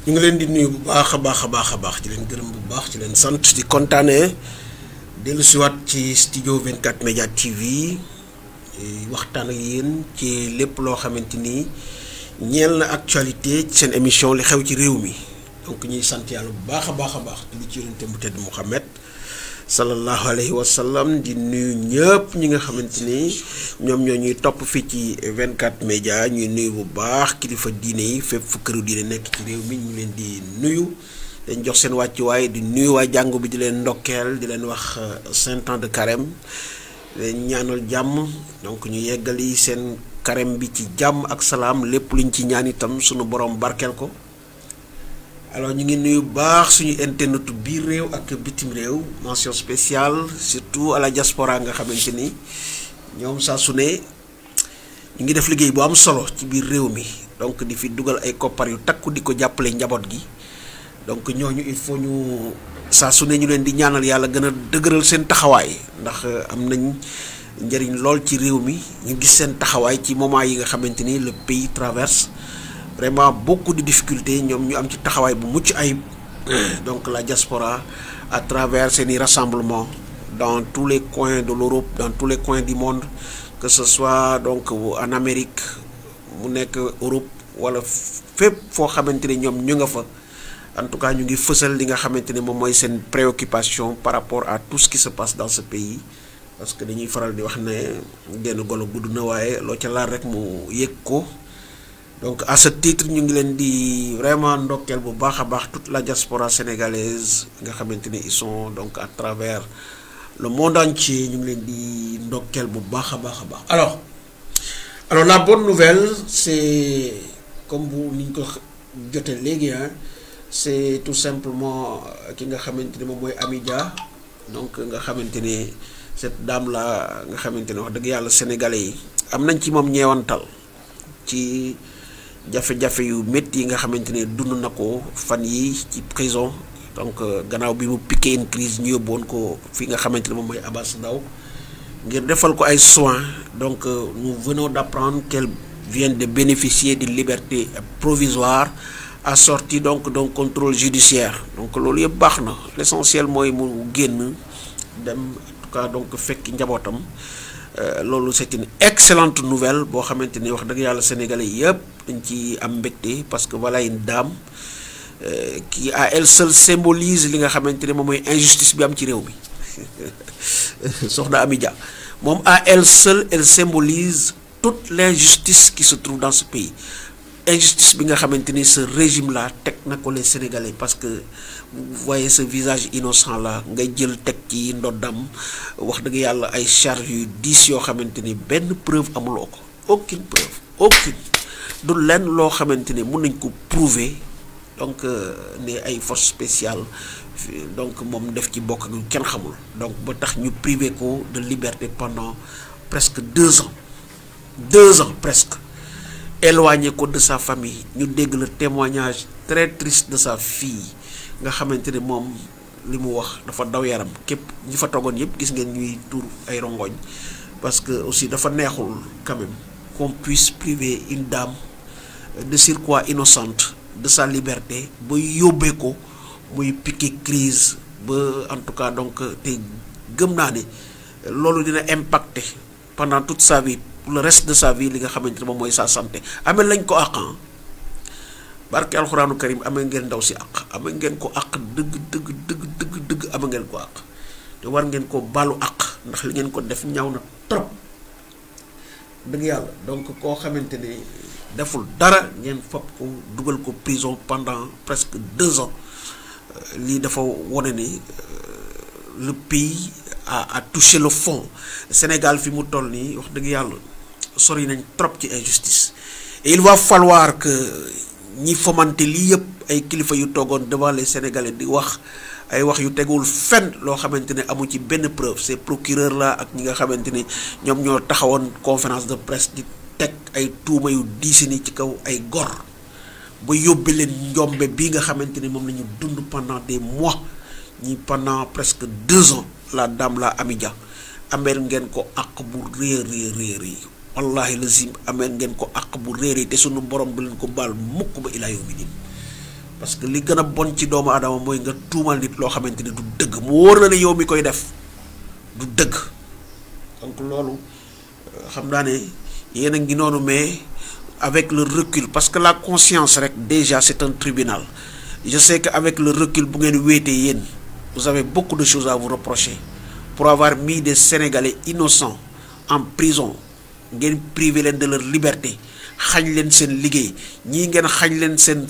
ñu ngi leen di nuyu bu baax a baax di leen gërëm bu baax ci leen sant di kontaanee dellu siwaat ci studio 24 Media TV waxtaan ak yéen ci lépp loo xamante ni ñeel na actualité ci seen émission li xew ci réew mi donc ñuy sant yàlla bu baax a baax di ci yonente bu tedd Muhammad sallallahu alayhi wa sallam di nuyu ñëpp ñi nga xamante ni ñoom ñoo ñuy topp fii ci 24 média ñuy nuyu bu baax kilifa diine yi fépp fu këru diine nekk ci réew mi ñu leen di nuyu dañ jox seen wàccuwaay di nuyu waa jàngu bi di leen ndokkeel di leen wax saint temps de carême leen ñaanal jàmm donc ñu yeggali seen carême bi ci jàmm ak salaam lépp luñ ci ñaan itam sunu borom barkeel ko. Alors ñu ngi nuyu baax suñu internetu biir réew ak bitim réew mention spéciale surtout à la diaspora nga xamante ni ñoom saa su ne ñu ngi def liggéey bu am solo ci biir réew mi donc di fi dugal ay koppar yu takku di ko jàppale njaboot gi donc ñooñu il faut ñu saa su ne ñu leen di ñaanal yàlla gën a dëgëral seen taxawaay ndax am nañ njëriñ lool ci réew mi ñu gis seen taxawaay ci moment yi nga xamante ni le pays traverse vraiment beaucoup de difficultés ñoom ñu am ci taxawaay bu mucc ayib donc la diaspora à travers seeni rassemblements dans tous les coins de l'Europe dans tous les coins du monde que ce soit donc en Amérique mu nekk Europe wala fépp foo xamante ni ñoom ñu nga fa en tout cas ñu ngi fësal li nga xamante ni moom mooy seen préoccupation par rapport à tout ce qui se passe dans ce pays parce que dañuy faral di wax ne genn golo gudd na waaye loo ca laal rek mu yëg ko. Donc à ce titre ñu ngi leen di vraiment ndokkeel bu baax a baax toute la diaspora sénégalaise nga xamante ni ils sont donc à travers le monde entier ñu ngi leen di ndokkeel bu baax a baax. Alors la bonne nouvelle c'est comme bu ni ñu ko jotee léegi c'est tout simplement ki nga xamante ni moom mooy Amy Dia donc nga xamante ni cette dame là nga xamante ni wax dëgg yàlla sénégalais yi am nañ ci moom ñeewantal ci. jafe-jafe yu métti yi nga xamante ne dund na ko fan yi ci prison donc gannaaw bi mu piqué une crise ñu yóbboon ko fi nga xamante ne moom mooy Abass Ndao ngir defal ko ay soins donc nous venons d'apprendre qu'elle vient de bénéficier d'une liberté provisoire assortie donc d'un contrôle judiciaire donc loolu yëpp baax na l'essentiel mooy mu génn dem en tout cas donc fekk njabootam loolu c'est une excellente nouvelle boo xamante ni wax dëgg yàlla sénégalais yëpp dañ ci am mbégte parce que voilà une dame qui à elle seule symbolise li nga xamante ni moom mooy injustice bi am ci réew mi soxna Amy Dia moom à elle seule elle symbolise toute l'injustice qui se trouve dans ce pays injustice bi nga xamante ni ce régime là teg na ko les sénégalais parce que vous voyez ce visage innocent là ngay jël teg ci ndoddam wax dëgg yàlla ay charges yu diis yoo xamante ni benn preuve amuloo ko aucune preuve aucune du lenn loo xamante ni mën nañ ko prouver donc ne ay force spéciale donc moom def ci bokk ak kenn xamul donc ba tax ñu privé ko de liberté pendant presque 2 ans presque éloigné ko de sa famille ñu dégg le témoignage très triste de sa fille nga xamante ne moom li mu wax dafa daw yaram képp ñi fa toogoon yëpp gis ngeen ñuy tuur ay rongoñ parce que aussi dafa neexul quand même qu'on puisse priver une dame de surcroît innocente de sa liberté ba yóbbee ko muy piqué crise ba en tout cas donc te gëm naa ne loolu dina impacter pendant toute sa vie pour le reste de sa vie li nga xamante ne moom mooy sa santé amee lañ ko àq barke alxuraanu karim amee ngeen ndaw si àq amee ngeen ko àq dëgg amee ngeen ko àq te war ngeen ko balu àq ndax li ngeen ko def ñaaw na trop dëgg yàlla donc koo xamante ne deful dara ngeen fopp ko dugal ko prison pendant presque 2 ans lii dafa wone ni le pays a touché le fond Sénégal fi mu toll nii wax dëgg yàlla sori nañ trop ci injustice et il va falloir que ñi fomante lii yëpp ay kilifa yu toogoon devant les Sénégalais di wax ay wax yu tegul fenn loo xamante ne amu ci benn preuve. Ces procureurs là ak ñi nga xamante ne ñoom ñoo taxawoon conférence de presse di teg ay tuuma yu diisi ni ci kaw ay gor ba yóbbe leen njombe bii nga xamante ne moom la ñu dund pendant des mois ñi pendant presque 2 ans. La dame la Amidia ameel ngeen ko àq bu réer wallahi lazim ameel ngeen ko àq bu réer te sunu borom bu leen ko baal mukk ba ilaa yawmi din parce que li gën a bon ci doomu aadama mooy nga tuumal nit loo xamante ne du dëgg mu wóor na ne yow mi koy def du dëgg. Donc loolu xam naa ne yéen a ngi noonu, mais avec le recul, parce que la conscience rek déjà c'est un tribunal. Je sais qu'avec le recul bu ngeen wéetee yéen vous avez beaucoup de choses à vous reprocher pour avoir mis des Sénégalais innocents en prison ngeen privé leen de leur liberté, xañ leen seen liggéey, ñii ngeen xañ leen seen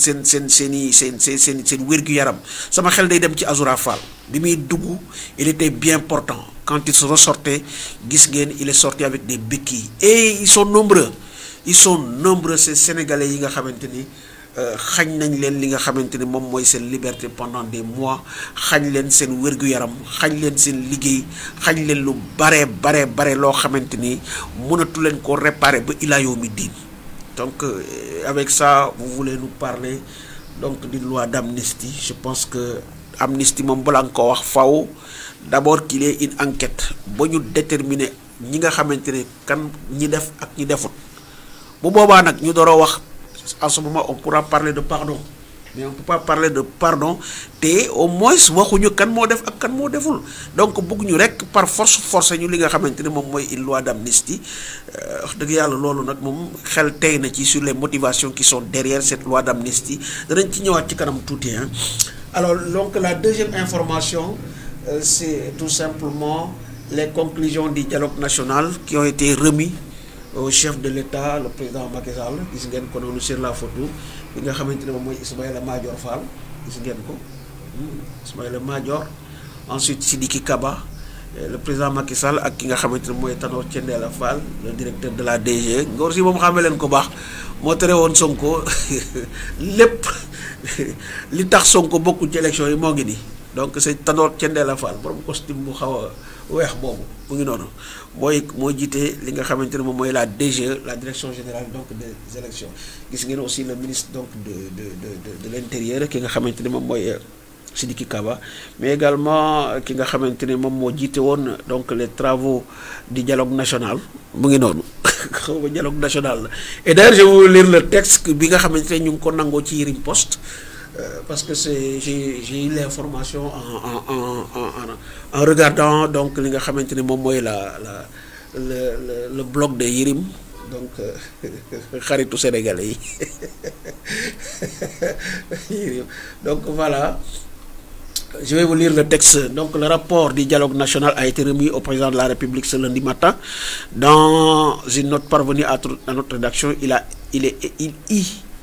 wér-gu-yaram. Sama xel day dem ci Azoura Fall bi muy dugg, il était bien portant. Quand il se ressortait, gis ngeen, il est sorti avec des béquilles et ils sont nombreux ces Sénégalais yi nga xamante ni xañ nañ leen li nga xamante ni moom mooy seen liberté pendant des mois, xañ leen seen wér-gu-yaram, xañ leen seen liggéey, xañ leen lu bare loo xamante ni mënatu leen ko réparer ba ilaa yawmi diin. Donc avec ça vous voulez nous parler donc d'une loi d'amnistie. Je pense que amnistie moom balaa nga ko wax faw d'abord qu'il y ait une enquête ba ñu déterminer ñi nga xamante ne kan ñi def ak ñi defut. Bu boobaa nag ñu door a wax. En ce moment on pourra parler de pardon, mais on ne peut pas parler de pardon te au moins waxuñu kan moo def ak kan moo deful. Donc bëgg ñu rek par force ñu li nga xamante ne moom mooy une loi d'amnistie. Wax dëgg yàlla loolu nag moom xel tey na ci sur les motivations qui sont derrière cette loi d'amnistie. Danañ ci ñëwaat ci kanam tuuti. Alors donc la deuxième information c'est tout simplement les conclusions du dialogue national qui ont été remis au chef de l'État, le président Macky Sall. Gis ngeen ko noonu sur la photo bi nga xamante ne moom mooy Ismaïla Madior Fall, gis ngeen ko Ismaïla Madior, ensuite Sidiki Kaba, le président Macky Sall ak ki nga xamante ne mooy Tanor Thiendella Fall, le directeur de la DG. Ngor si moom xamee leen ko baax, moo tere woon Sonko lépp li tax Sonko bokkul ci élection yi moo ngi nii. Donc c'est Tanor Thiendella Fall borom costume bu xaw a weex boobu mu ngi noonu moo jiite li nga xamante ne moom mooy la DGE, la direction générale donc des élections. Gis ngeen aussi le ministre donc de l'intérieur ki nga xamante ne moom mooy Sidiki Kaba, mais également ki nga xamante ne moom moo jiite woon donc les travaux du dialogue national mu ngi noonu xaw ma dialogue national la. Et d'ailleurs je vais lire le texte bi nga xamante ne ñu ngi ko nangoo ci Yerim Post. Parce que j'ai eu l'information en regardant donc li nga xamante ne moom mooy le blog de Yerim, donc xaritu sénégalais yi donc voilà, je vais vous lire le texte. Donc le rapport du dialogue national a été remis au président de la République ce lundi matin. Dans une note parvenue à notre rédaction, il y est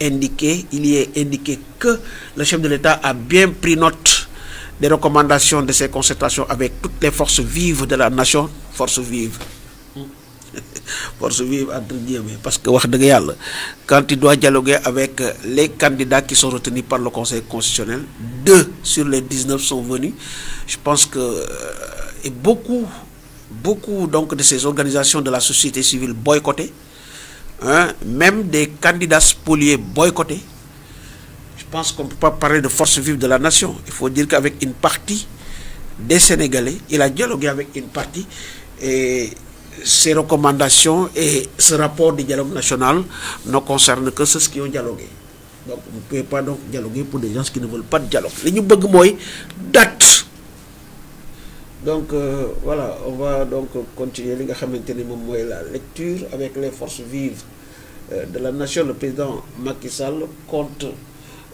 indiqué que le chef de l'État a bien pris note des recommandations de ces concertations avec toutes les forces vives de la nation. Forces vives entre guillemets, parce que wax dëgg yàlla quand il doit dialoguer avec les candidats qui sont retenus par le Conseil constitutionnel, 2 sur les 19 sont venus. Je pense que et beaucoup donc de ces organisations de la société civile boycottées, même des candidats spoliés boycottés. Je pense qu'on ne peut pas parler de force vive de la nation. Il faut dire qu'avec une partie des Sénégalais, il a dialogué avec une partie, et ces recommandations et ce rapport du dialogue national ne concernent que ceux qui ont dialogué. Donc vous ne pouvez pas donc dialoguer pour des gens qui ne veulent pas de dialogue. Li ñu bëgg mooy date. Donc voilà, on va donc continuer li nga xamante ni moom mooy la lecture avec les forces vives de la nation. Le président Macky Sall compte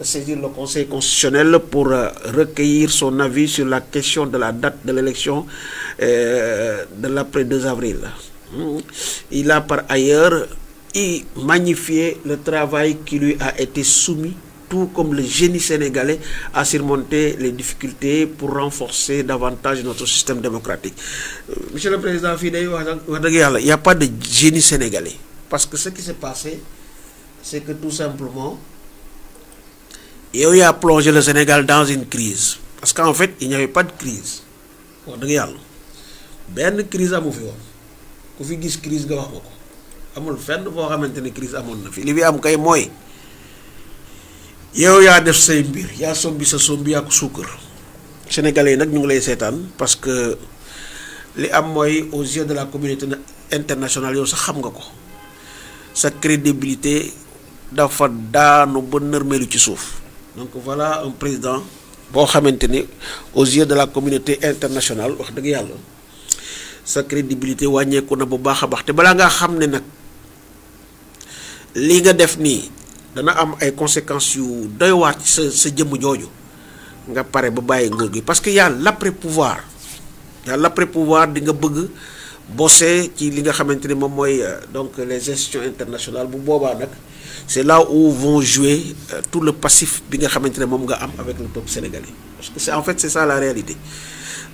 saisir le Conseil constitutionnel pour recueillir son avis sur la question de la date de l'élection de l'après 2 avril. Il a par ailleurs magnifié le travail qui lui a été soumis, tout comme le génie sénégalais a surmonté les difficultés pour renforcer davantage notre système démocratique. Monsieur le Président, il n'y a pas de génie sénégalais. Parce que ce qui s'est passé, c'est que tout simplement, yow yaa plongé le Sénégal dans une crise parce qu'en fait il n'y avait pas de crise wax dëgg yàlla benn crise amu fi woon ku fi gis crise nga wax ma ko amul fenn foo xamante ne crise amoon na fi li fi am kay mooy yow yaa def say mbir yaa sombi sa sombi yaa ko suukar sénégalais yi nag ñu ngi lay seetaan parce que li am mooy aux yeux de la communauté internationale yow sax xam nga ko sa crédibilité dafa daanu ba nërmeelu ci suuf donc voilà un président boo xamante ni aux yeux de la communauté internationale wax dëgg yàlla sa crédibilité wàññeeku na bu baax a baax te balaa ngaa xam ne nag li nga def nii dana am ay conséquences yu doy waar ci sa jëmm jooju nga pare ba bàyyi nguur gi parce que y a l'après-pouvoir di nga bëgg bosser ci li nga xamante ni moom mooy donc les institutions internationales bu boobaa nag c'est là où vont jouer tout le passif bi nga xamante ne moom nga am avec le peuple sénégalais parce que en fait c'est ça la réalité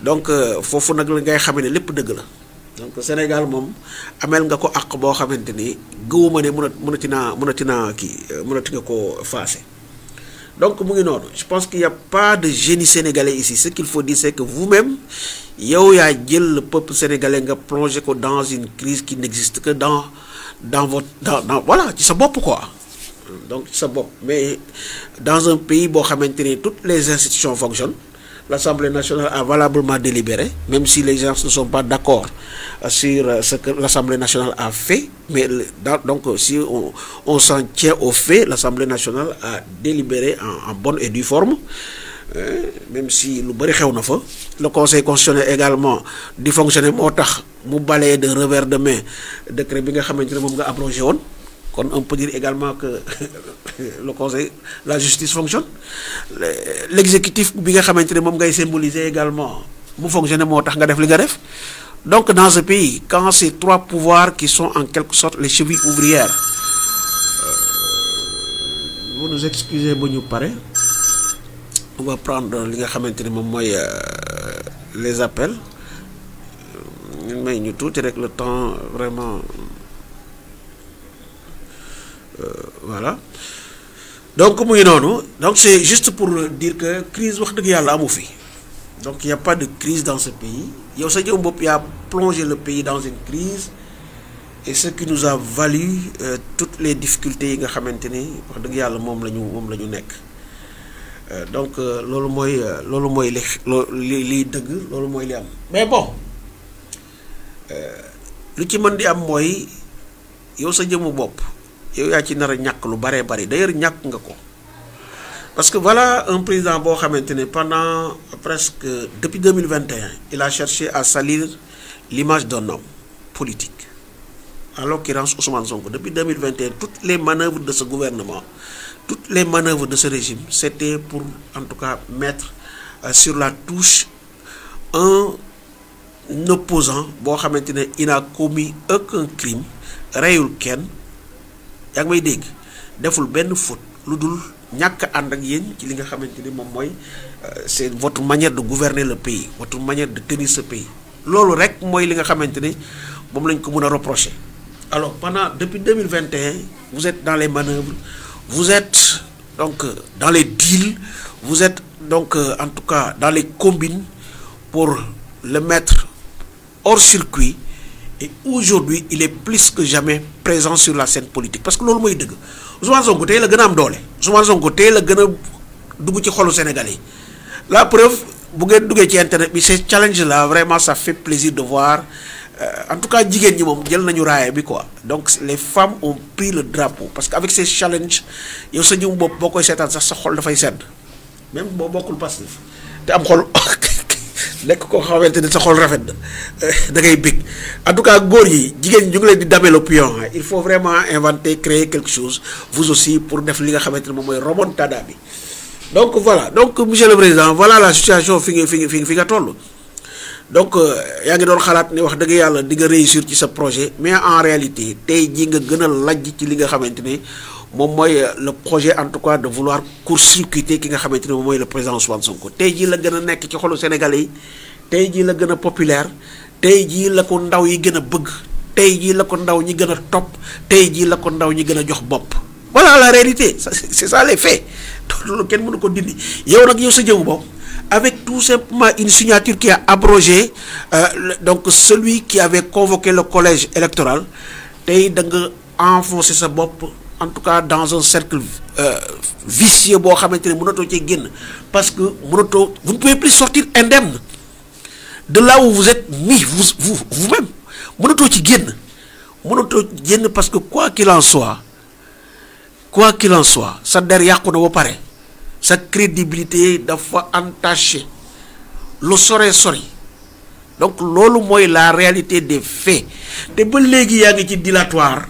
donc foofu nag la ngay xamee ne lépp dëgg la donc Sénégal moom ameel nga ko àq boo xamante ni gëwuma ne mënati nga ko faase donc mu ngi noonu je pense qu'il y a pas de génie sénégalais ici ce qu'il faut dire c'est que vous-même yow yaa jël le peuple sénégalais nga plongé ko dans une crise qui n'existe que dans voilà ci sa bopp quoi donc ci sa bopp mais dans un pays boo xamante ni toutes les institutions fonctionnent l'Assemblée nationale a valablement délibéré même si les gens ne sont pas d'accord sur ce que l'Assemblée nationale a fait mais donc si on s'en tient au fait l'Assemblée nationale a délibéré en bonne et due forme même si lu bari xew na fa le conseil constitutionnel également di fonctionner moo tax mu balayé de revers de main décret bi nga xamante ne moom nga abrogé woon kon on peut dire également que le conseil la justice fonctionne l'exécutif bi nga xamante ne moom ngay symboliser également mu fonctionner moo tax nga def li nga def donc dans ce pays quand ces trois pouvoirs qui sont en quelque sorte les chevilles ouvrières vous nous excusez ba ñu pare on va prendre li nga xamante ne moom mooy les appels ñu may ñu tuuti rek le temps vraiment voilà donc mu ngi noonu donc c'est juste pour dire que crise wax dëgg yàlla amu fi donc il y a pas de crise dans ce pays yow sa jëm bopp yaa plongé le pays dans une crise et ce qui nous a valu toutes les difficultés yi nga xamante ni wax dëgg yàlla moom la ñu nekk donc loolu mooy li dëgg loolu mooy li am mais bon lu ci mën di am mooy yow sa jëmu bopp yow yaa ci nar a ñàkk lu baree bari d'ailleurs ñàkk nga ko parce que voilà un président boo xamante ne pendant presque depuis 2021 il a cherché à salir l'image d'un homme politique en l'occurrence Ousmane Sonko depuis 2021 toutes les manœuvres de ce gouvernement toutes les manœuvres de ce régime c'était pour en tout cas mettre sur la touche un opposant boo xamante ne il n'a commis aucun crime reyul kenn yaa ngi may dégg deful benn faute lu dul ñàkk ànd ak yéen ci li nga xamante ni moom mooy c'est votre manière de gouverner le pays votre manière de tenir ce pays loolu rek mooy li nga xamante ni moom lañ ko mën a reprocher alors depuis 2021 vous êtes dans les manœuvres vous êtes donc dans les deals vous êtes donc en tout cas dans les combines pour le mettre hors circuit et aujourd'hui il est plus que jamais présent sur la scène politique parce que loolu mooy dëgg Ousmane Sonko tey la gën a am doole Ousmane Sonko tey la gën a dugg ci xolu Sénégalais yi la preuve bu ngeen duggee ci internet bi ces challenges là vraiment ça fait plaisir de voir en tout cas jigéen ñi moom jël nañu raaya bi quoi donc les femmes ont pris le drapeau parce que avec ces challenges yow sa ñëw bopp boo koy seetaan sax sa xol dafay sedd même boo bokkul Pastef te am xol nekk koo xamante ne sa xol rafet da ngay bég en tout cas góor yi jigéen ñi ñu ngi leen di damer le pion il faut vraiment inventer créer quelque chose vous aussi pour def li nga xamante ne moom mooy remontada bi donc voilà donc monsieur le président voilà la situation fi nga toll donc yaa ngi doon xalaat ni wax dëgg yàlla di nga réussir ci sa projet mais en réalité tey jii nga gën a lajj ci li nga xamante ne moom mooy le projet en tout cas de vouloir court-circuiter ki nga xamante ne moom mooy le président Ousmane Sonko tey jii la gën a nekk ci xolu Sénégalais yi tey jii la gën a populaire tey jii la ko ndaw yi gën a bëgg tey jii la ko ndaw ñi gën a topp tey jii la ko ndaw ñi gën a jox bopp voilà la réalité, c'est ça les faits. loolu kenn mënu ko dindi yow nag yow sa jëmu bopp avec tout simplement une signature qui a abrogé donc celui qui avait convoqué le collège électoral tey da nga enfoncé sa bopp en tout cas dans un cercle vicieux boo xamante ne mënatoo cee génn parce que mënatoo vous ne pouvez plus sortir indemne de là où vous êtes mis vous-même mënatoo ci génn parce que quoi qu'il en soit sa der yàqu na ba pare sa crédibilité dafa entaché lu sori donc loolu mooy la réalité des faits te ba léegi yaa ngi ci dilatoire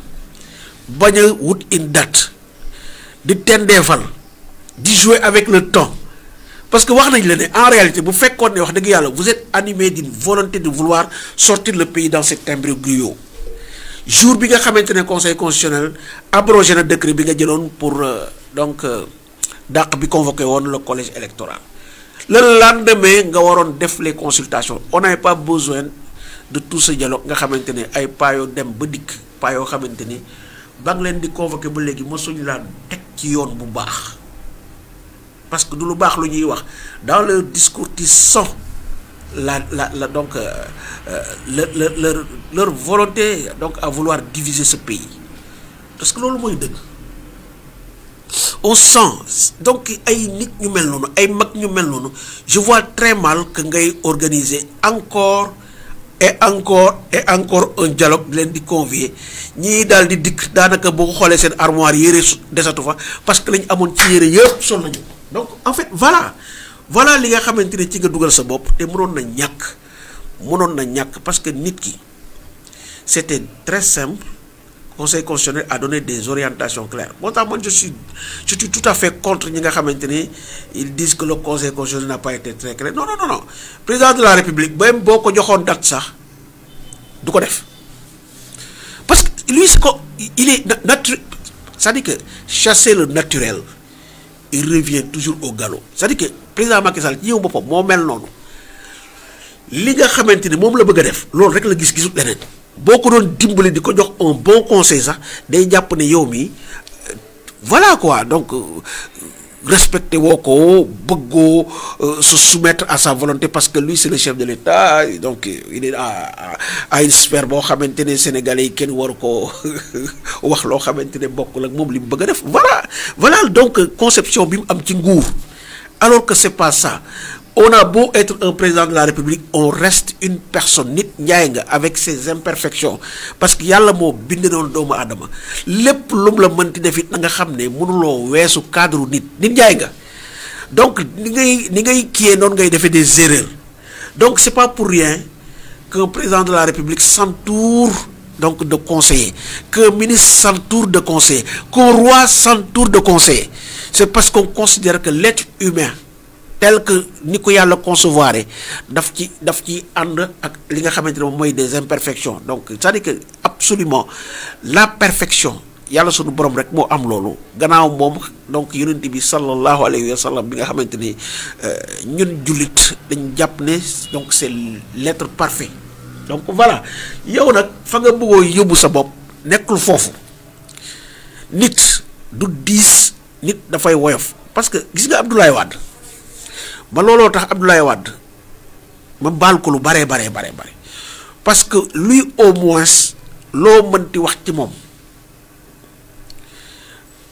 bañ a wut une date di tendeefal di jouer avec le temps parce que wax nañ la ne en réalité bu fekkoon ne wax dëgg yàlla vous êtes animé d'une volonté de vouloir sortir le pays dans cet imbroglio jour bi nga xamante ne conseil constitutionnel abrogé na décret bi nga jëloon pour donc dàq bi convoqué woon le collège électoral le lendemain nga waroon def les consultations on n'avait pas besoin de tout ce dialogue nga xamante ne ay paa yoo dem ba dikk paa yoo xamante ni ba nga leen di convoqué ba léegi mosuñu laa teg ci yoon bu baax parce que du lu baax lu ñuy wax dans leur discours ils sont donc leur volonté donc à vouloir diviser ce pays parce que loolu mooy dëgg on sent donc ay nit ñu mel noonu ay mag ñu mel noonu je vois très mal que ngay organiser encore un dialogue di leen di convier ñii daal di dikk daanaka boo ko xoolee seen armoire yére desatu fa parce que lañ amoon ci yére yëpp sol nañu donc en fait voilà li nga xamante ne ci nga dugal sa bopp te mënoon na ñàkk parce que nit ki c'était très simple conseil constitutionnel a donné des orientations claires moo tax man je suis tout à fait contre ñi nga xamante ne ils disent que le conseil constitutionnel n'a pas été très clair non président de la république même boo ko joxoon date sax du ko def parce que lui il est naturel c'est-à-dire que chasser le naturel il revient toujours au galop c'est-à-dire que président Macky Sall ci ñëw boppam moo mel noonu li nga xamante ni moom la bëgg a def loolu rek la gisut leneen boo ko doon dimbali di ko jox un bon conseil sax day jàpp ne yow mi voilà quoi donc respecté woo ko bëggoo se soumettre à sa volonté parce que lui c'est le chef de l'État donc il est à une sphère boo xamante ne Sénégalais yi kenn waru ko wax loo xamante ne bokkul ak moom li mu bëgg a def voilà donc conception bi mu am ci nguur alors que c'est pas ça on a beau être un président de la République on reste une personne nit njaay nga avec ses imperfections parce que yàlla moo bind noonu doomu aadama lépp lu mu la mënti def it na nga xam ne mënuloo weesu cadre nit njaay nga donc ni ngay kiyee noonu ngay defee des erreurs donc c'est pas pour rien qu'un président de la République s'entoure donc de conseillers qu'un ministre s'entoure de conseillers qu'un roi s'entoure de conseillers c'est parce qu'on considère que l'être humain tel que ni ko yàlla concevoir daf ci ànd ak li nga xamante ne moom mooy des imperfections donc c'est-à-dire que absolument la perfection yàlla sunu borom rek moo am loolu gannaaw moom donc yonent bi sallallahu alayhi wa sallam bi nga xamante ni ñun jullit dañ jàpp ne donc c'est l'être parfait donc voilà yow nag fa nga bëggoo yóbbu sa bopp nekkul foofu nit du diis nit dafay woyof parce que gis nga Abdoulaye Wade ba looloo tax Abdoulaye Wade ma baal ko lu bare parce que lui au moins loo mënti wax ci moom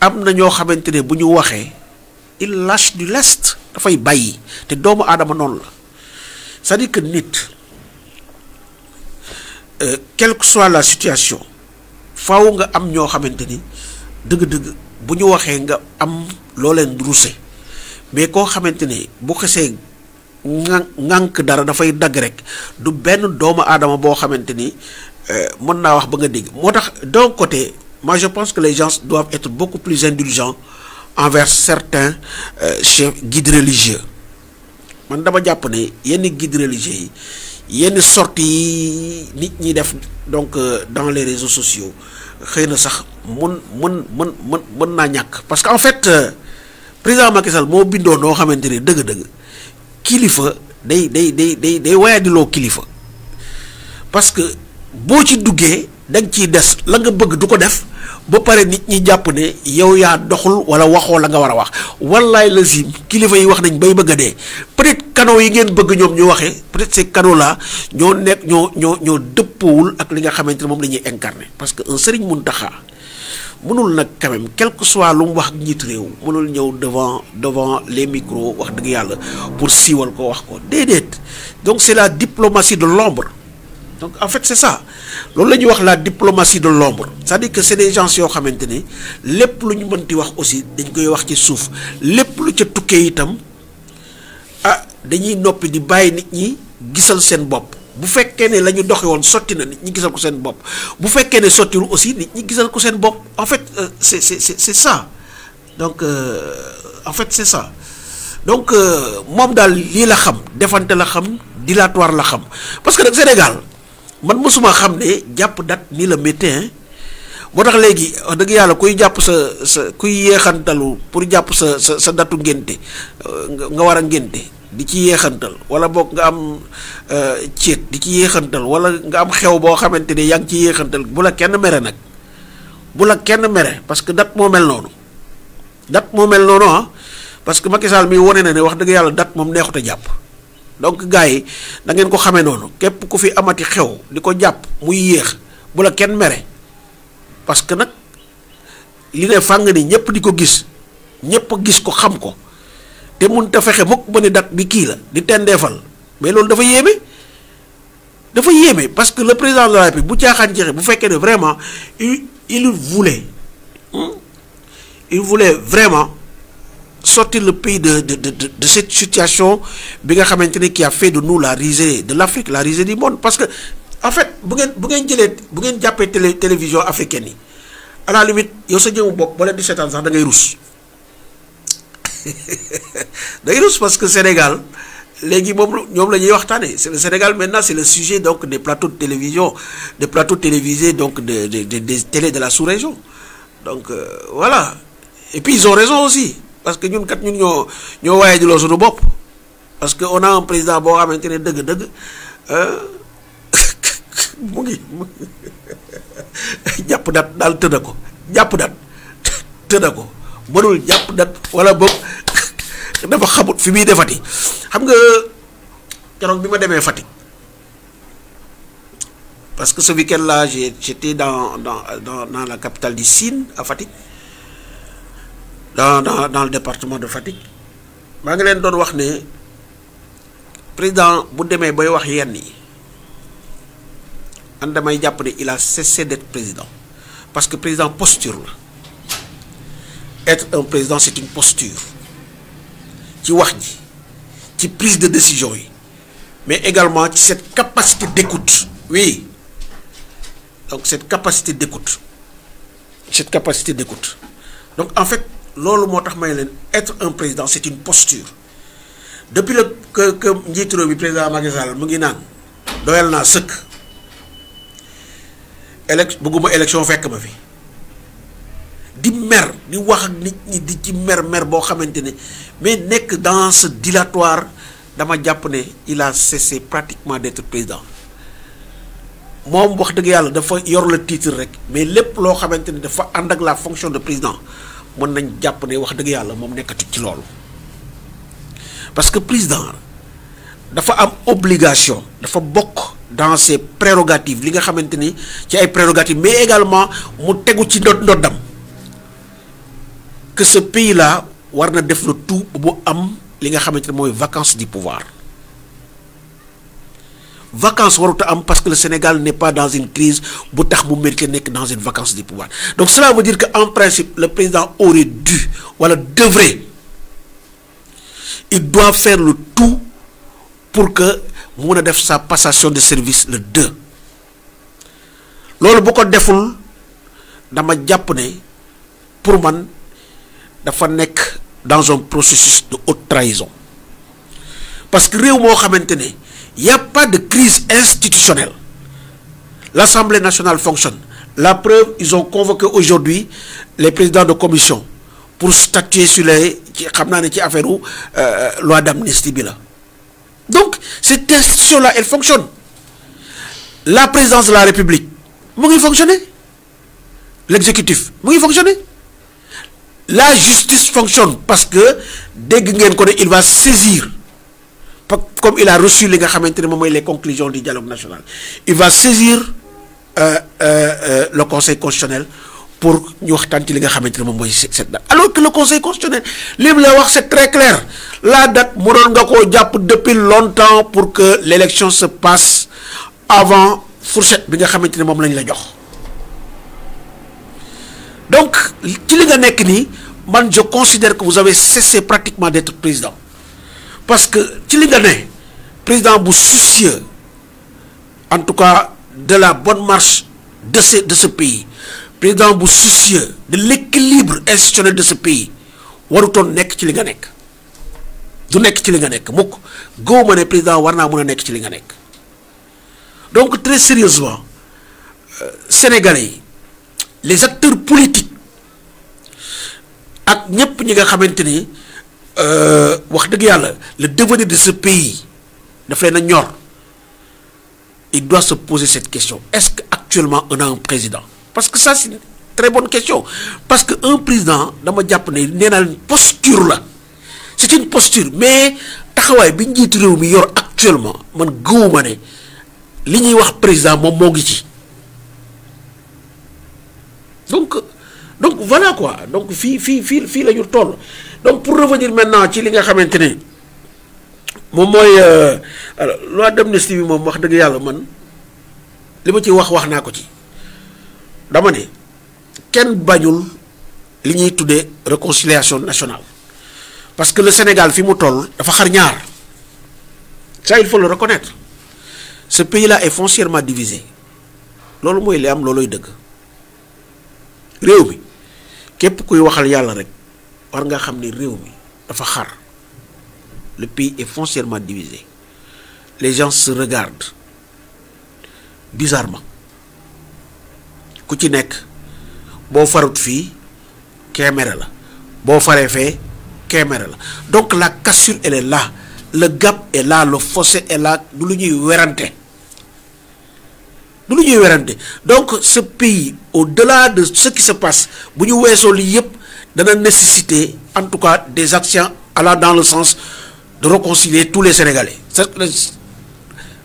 am na ñoo xamante ne bu ñu waxee il lâche du lest dafay bàyyi te doomu aadama noonu la c'est-à-dire que nit quelle que soit la situation faaw nga am ñoo xamante ni dëgg-dëgg bu ñu waxee nga am loo leen ruuse mais koo xamante ne bu xesee ŋànk dara dafay dagg rek du benn doomu aadama boo xamante ni mën naa wax ba nga dégg moo tax d'un côté moi je pense que les gens doivent être beaucoup plus indulgents envers certains chefs guides religieux man dama jàpp ne yenn guides religieux yi yenn sorties yi nit ñi def donc dans les réseaux sociaux xëy na sax mën naa ñàkk parce que en fait président Macky Sall moo bindoo noo xamante ne dëgg-dëgg kilifa day wayadiloo kilifa parce que boo ci duggee da nga ciy des la nga bëgg du ko def ba pare nit ñi jàpp ne yow yaa doxul wala waxoo la nga war a wax wallaay lazim kilifa yi wax nañ bay bëgg a dee peut-être canaux yi ngeen bëgg ñoom ñu waxee peut-être ces canaux là ñoo nekk ñoo dëppoowul ak li nga xamante ne moom la ñuy incarné parce que un Serigne Mountakha mënul nag quand même quel que soit lu mu wax njiitu réew mënul ñëw devant les micros wax dëgg yàlla pour siiwal ko wax ko déedéet donc c'est la diplomatie de l'ombre donc en fait c'est ça loolu la ñuy wax la diplomatie de l'ombre c'est-à-dire que c'est des gens yoo xamante ne lépp lu ñu mënti wax aussi dañ koy wax ci suuf lépp lu ca tukkee itam dañuy noppi di bàyyi nit ñi gisal seen bopp bu fekkee ne la ñu doxe woon sotti na nit ñi gisal ko seen bopp bu fekkee ne sottiwul aussi nit ñi gisal ko seen bopp en fait c'est ça donc en fait c'est ça donc moom daal lii la xam defante la xam dilatoire la xam parce que nag Sénégal man mosuma xam ne jàpp date ni la métti moo tax léegi wax dëgg yàlla kuy jàpp sa kuy yeexantalu pour jàpp sa datu ngénte nga war a ngénte di ci yeexantal wala boog nga am ceet di ci yeexantal wala nga am xew boo xamante ne yaa ngi ci yeexantal bu la kenn mere nag bu la kenn mere parce que date moo mel noonu parce que Macky Sall mi wone na ne wax dëgg yàlla date moom neexut a jàpp donc gars yi da ngeen ko xamee noonu képp ku fi amati xew di ko jàpp muy yéex bu la kenn mere parce que nag li ne fàng ni ñëpp di ko gis ñëpp gis ko xam ko te mun ta fexe mukk ba ne date bi kii la di tendeefal mais loolu dafa yéeme parce que le président de la République bu caaxaan jeexe bu fekkee ne vraiment il voulait vraiment sortir le pays de cette situation bi nga xamante ne qui a fait de nous la risée de l'Afrique la risée du monde parce que en fait bu ngeen jàppee télévision africaine yi à la limite yow sa jëmu bopp ba leen di seetaan sax da ngay rus parce que Sénégal léegi moom ñoom la ñuy waxtaanee c'est le Sénégal maintenant c'est le sujet donc des plateaux de télévision des plateaux télévisés donc des télés de la sous-région donc voilà et puis ils ont raison aussi parce que ñun ñoo waaye jëloo suñu bopp parce que on a un président boo xamante ne dëgg-dëgg mu ngi jàpp dat daal tëdda ko mënul jàpp dat wala boog dafa xamut fi muy defati xam nga keroog bi ma demee Fatick parce que ce week-end là j'étais dans la capitale du Sine à Fatick dans le département de Fatick maa ngi leen doon wax ne président bu demee bay wax yenn yi an damay jàpp ne il a cessé d'être président parce que président posture la être un président c'est une posture ci wax ji ci prise de décision yi mais également ci cette capacité d'écoute oui donc cette capacité d'écoute donc en fait loolu moo tax may leen être un président c'est une posture depuis que njiitu réew bi président Macky Sall mu ngi naan doyal naa sëkk bëgguma élection fekk ma fi di mer di wax ak nit ñi di ci mer boo xamante ne mais nekk dans ce dilatoire dama jàpp ne il a cessé pratiquement d'être président moom wax dëgg yàlla dafa yor le titre rek mais lépp loo xamante ne dafa ànd ak la fonction de président mën nañ jàpp ne wax dëgg yàlla moom nekkatu ci loolu parce que président dafa am obligation dafa bokk dans ses prérogatives li nga xamante ni ci ay prérogatives mais également mu tegu ci ndoddam que ce pays là war na def le tout bu am li nga xamante ne mooy vacances du pouvoir vacances warut a am parce que le Sénégal n'est pas dans une crise bu tax mu mérite nekk dans une vacance du pouvoir donc cela veut dire que en principe le président aurait dû wala devrait il doit faire le tout pour que mu mën a def sa passation de service le 2 loolu bu ko deful dama jàpp ne pour man dafa nekk dans un processus de haute trahison parce que réew moo xamante ne y a pas de crise institutionnelle l'Assemblée nationale fonctionne la preuve ils ont convoqué aujourd'hui les présidents de commission pour statuer sur les ci xam naa ne ci affaire loi d'amnistie bi la donc cette institution là elle fonctionne la présidence de la République mu ngi fonctionner l'exécutif mu ngi fonctionner. La justice fonctionne parce que dégg ngeen ko ne il va saisir comme il a reçu li nga xamante ne moom mooy les conclusions du dialogue national, il va saisir le conseil constitutionnel pour ñu waxtaan ci li nga xamante ne moom mooy cette date. Alors que le conseil constitutionnel li mu la wax c'est très clair, la date mënoon nga koo jàpp depuis longtemps pour que l'élection se passe avant fourchette bi nga xamante ne moom lañ la jox. Donc ci li nga nekk nii man je considère que vous avez cessé pratiquement d'être président, parce que ci li nga ne président bu soucieux en tout cas de la bonne marche de ce pays, président bu soucieux de l'équilibre institutionnel de ce pays, warutoon nekk ci li nga nekk, du nekk ci li nga nekk mukk. góob ma ne président war naa mën a nekk ci li nga nekk. Donc très sérieusement Sénégalais yi, les acteurs politiques ak ñëpp ñi nga xamante ni wax dëgg yàlla le devenir de ce pays daf leen a ñor, il doit se poser cette question: est-ce que actuellement on a un président? Parce que ça c'est une très bonne question, parce que un président dama jàpp ne nee naa posture la, c'est une posture, mais taxawaay bi njiitu réew mi yor actuellement man gëwuma ne li ñuy wax président moom moo ngi ci. Donc voilà quoi, donc fii la ñu toll. Donc pour revenir maintenant ci li nga xamante ne moom mooy loi d'amnistie bi moom wax dëgg yàlla man li ma ci wax naa ko ci. Dama ne kenn bañul li ñuy tuddee réconciliation nationale, parce que le Sénégal fi mu toll dafa xar ñaar, ça il faut le reconnaître. Ce pays-là est foncièrement divisé, loolu mooy li am, looloy dëgg. Réew mi képp kuy waxal yàlla rek war nga xam ni réew mi dafa xar. Le pays est foncièrement divisé, les gens se regardent bizarrement, ku ci nekk boo farut fii kee mere la, boo faree fee kee mere la. Donc la cassure elle est là, le gap est là, le fossé est là, du lu ñuy werante. Donc ce pays, au-delà de ce qui se passe, bu ñu weesoo lii yëpp dana nécessiter en tout cas des actions allant dans le sens de réconcilier tous les Sénégalais.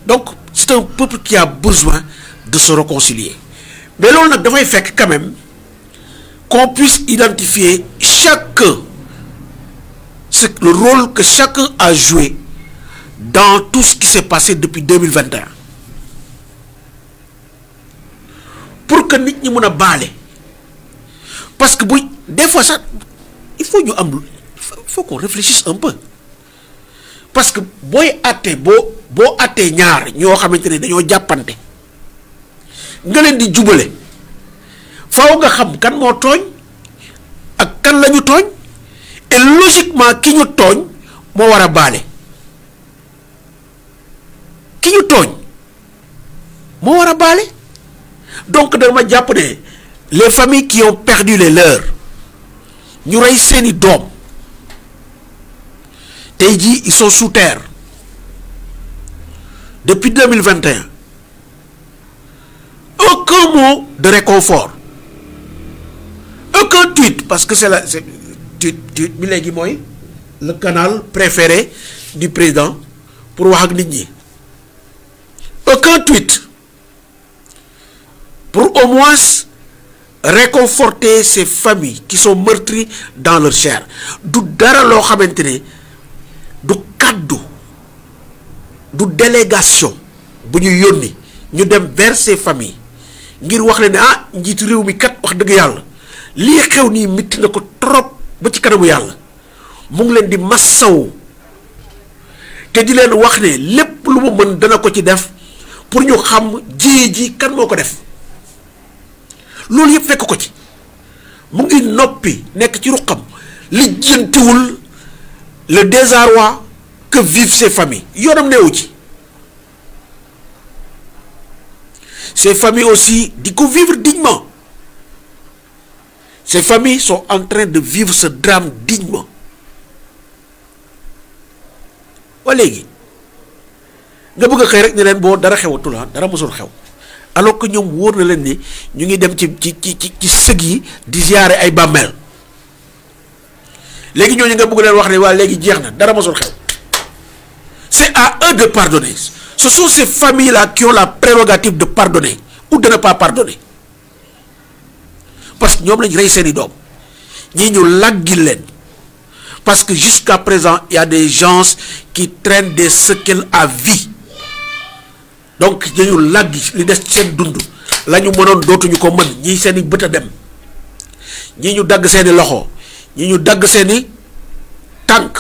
Donc c'est un peuple qui a besoin de se réconcilier. Mais loolu nag dafay fekk quand même qu'on puisse identifier chacun le rôle que chacun a joué dans tout ce qui s'est passé depuis 2021. Pour que nit ñi mën a baale, parce que des fois ça il faut qu'on réfléchisse un peu, parce que boo àttee ñaar ñoo xamante ne dañoo jàppante nga leen di jubale, faaw nga xam kan moo tooñ ak kan la ñu tooñ, et logiquement ki ñu tooñ moo war a baale, ki ñu tooñ moo war a baale. Donc dama jàpp ne les familles qui ont perdu les leurs, ñu rey seeni doom, tey jii ils sont sous terre depuis 2021, aucun mot de réconfort, aucun tweet, parce que tweet bi léegi mooy le canal préféré du président pour wax ak nit ñi. Aucun tweet pour au moins réconforter ces familles qui sont meurtries dans leur chair. Du dara loo xamante ne du kaddu, du délégation bu ñu yónni ñu dem vers ces familles ngir wax leen ne ah njiitu réew mi kat wax dëgg yàlla lii xew nii mitti na ko trop ba ci kanamu yàlla, mu ngi leen di massawu te di leen wax ne lépp lu mu mën dana ko ci def pour ñu xam ji kan moo ko def. Loolu yëpp fekk ko ci, mu ngi noppi nekk ci ruqam lijjantiwul le désarroi que vivent ces familles, yoonam neewu ci. Ces familles aussi di ko vivre dignement. Ces familles sont en train de vivre ce drame dignement. Wa léegi nga bëgg a xëy rek ne leen boo dara xewatul, dara mosul xew, alors que ñoom wóor na leen ni ñu ngi dem ci sëg yi di ziyaare ay bàmmeel léegi ñooñu nga bëgg leen wax ne waa léegi jeex na dara mosul xew. C'est à eux de pardonner. Ce sont ces familles-là qui ont la prérogative de pardonner ou de ne pas pardonner. Parce que nous avons réussi les dom. Nous avons parce que jusqu'à présent, il y a des gens qui traînent des séquelles à vie. Donc, nous avons les destins dundu. Là, nous avons d'autres qui ont dit que nous avons dem. Nous avons dag loxo. Nous avons dag tank.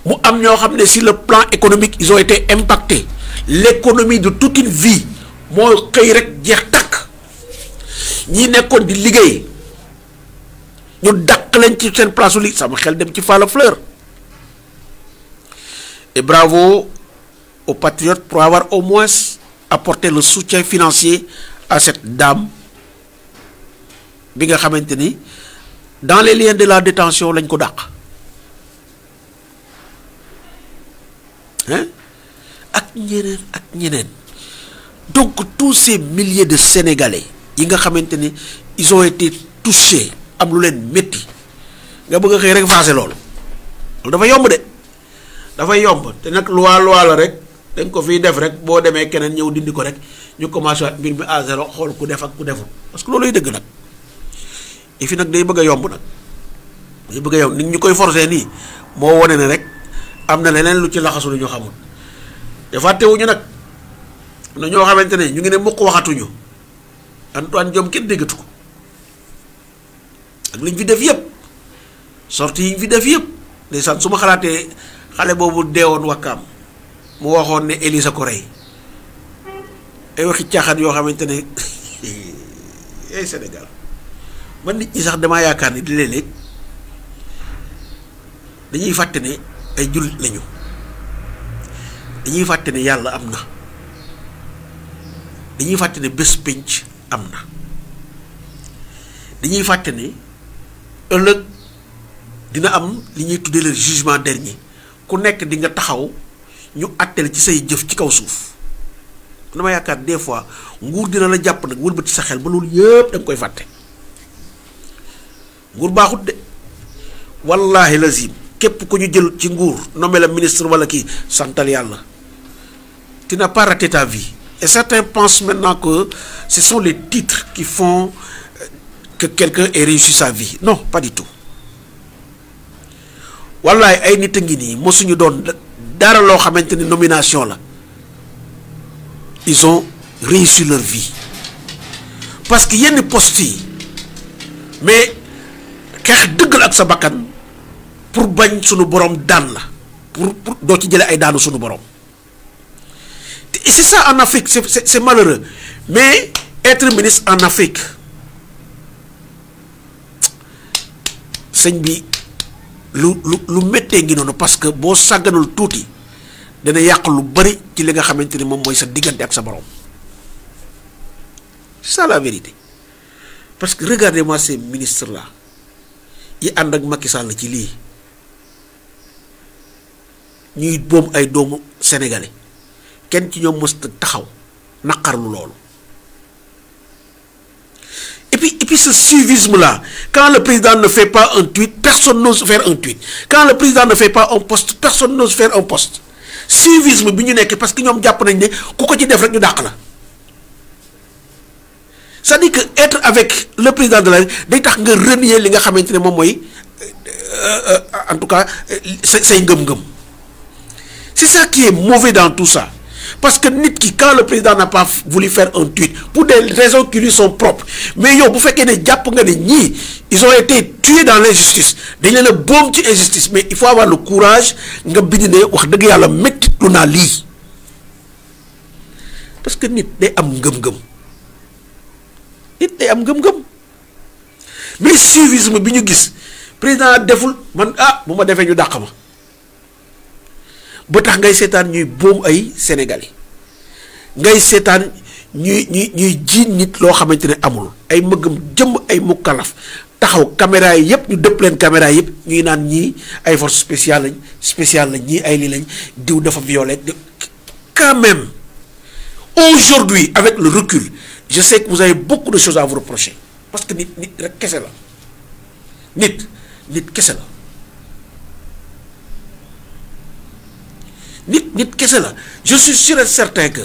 Mu am ñoo xam ne sur le plan économique ils ont été impactés l'économie de toute une vie moo xëy rek jeex takk ñi nekkoon di liggéey ñu dàq leen ci seen place li sama xel dem ci Falla Fleur et bravo aux patriotes pour avoir au moins apporté le soutien financier à cette dame bi nga xamante ni dans les liens de la détention lañ ko dàq. Hein? Ak ñeneen. Donc tous ces milliers de Sénégalais yi nga xamanteni ils ont été touchés am lu leen metti nga bëgg xey rek fassé lool dafa yomb de dafa yomb té nak loi la rek dañ ko fi def rek bo démé keneen ñew dindi ko rek ñu commencé wat mbir mi à zéro xol ku def ak ku deful parce que looluy dëgg nak et fi nak day bëgg yomb nak day bëgg yomb nit ñu koy forcer ni mo woné né rek amna leneen lu ci laxasu lu ñu xamul te faté wuñu nak na ñoo xamantene ñu ngi ne mukk waxatuñu Antoine Diome kenn déggatu ko ak liñ fi def yépp sorti yi fi def yépp ndeysaan suma xalaatee xale boobu deewoon wakkaam mu waxoon ne Elisa ko rey ay waxi caaxaan yoo xamante ne ay Sénégal man nit ñi sax damaa yaakaar ni di léeg-léeg dañuy fàtte ne ay jullit lañu dañuy fàtte ne yàlla am na dañuy fàtte ne bés pénc am na dañuy fàtte ne ëllëg dina am li ñuy tuddee le jugement dernier ku nekk di nga taxaw ñu àtteel ci say jëf ci kaw suuf dama yaakaar des fois nguur dina la jàpp nag wëlbati sa xel ba loolu yëpp da nga koy fàtte nguur baaxut de wallahi lazim képp ku ñu jël ci nguur nommé la ministre wala kii santal yàlla tu n'as pas raté ta vie et certains pensent maintenant que ce sont les titres qui font que quelqu'un ait réussi sa vie non pas du tout wallahi ay nit a ngi nii mosuñu doon dara loo xamante ni nomination la ils ont réussi leur vie parce que yenn poste yi mais xeex dëggal ak sa bakkan pour bañ sunu borom daan la pour doo ci jële ay daanu sunu borom et c'est ça en Afrique c'est malheureux mais être ministre en Afrique sëñ bi lu méttee ngi noonu parce que boo sàgganul tuuti dana yàq lu bari ci li nga xamante ni moom mooy sa diggante ak sa borom c'est ça la vérité parce que regardez-moi ces ministres là yi ànd ak Macky Sall ci lii ñuy boom ay doomu sénégalais kenn ci ñoom mës taxaw naqarlu loolu et puis ce suivisme là quand le président ne fait pas un tweet personne n'ose faire un tweet quand le président ne fait pas un post personne n'ose faire un post suivisme bi ñu nekk parce que ñoom jàpp nañ ne ku ko ci def rek ñu dàq la c'est-à-dire que être avec le président de la République day tax nga renier li nga xamante ne moom mooy en tout cas say ngëm-ngëm c'est ça qui est mauvais dans tout ça parce que nit ki quand le président n'a pas voulu faire un tweet pour des raisons qui lui sont propres mais yow bu fekkee ne jàpp nga ne ñii ils ont été tués dans l'injustice dañ leen a boom ci injustice mais il faut avoir le courage nga bind ne wax dëgg yàlla métti lu naa lii parce que nit day am ngëm-ngëm nit day am ngëm-ngëm mais suivisme bi ñu gis président deful man bu ma defee ñu dàq ma ba tax ngay seetaan ñuy boom ay sénégalais ngay seetaan ñuy jiin nit loo xamante ne amul ay mëggam jëmm ay mukkalaf taxaw caméra yi yëpp ñu dëpp leen caméra yi yëpp ñuy naan ñii ay force spéciale lañ ñii ay lii lañ diw dafa violé quand même aujourd'hui avec le recul je sais que vous avez beaucoup de choses à vous reprocher parce que nit rek kese la nit kese la nit kese la je suis sûr et certain que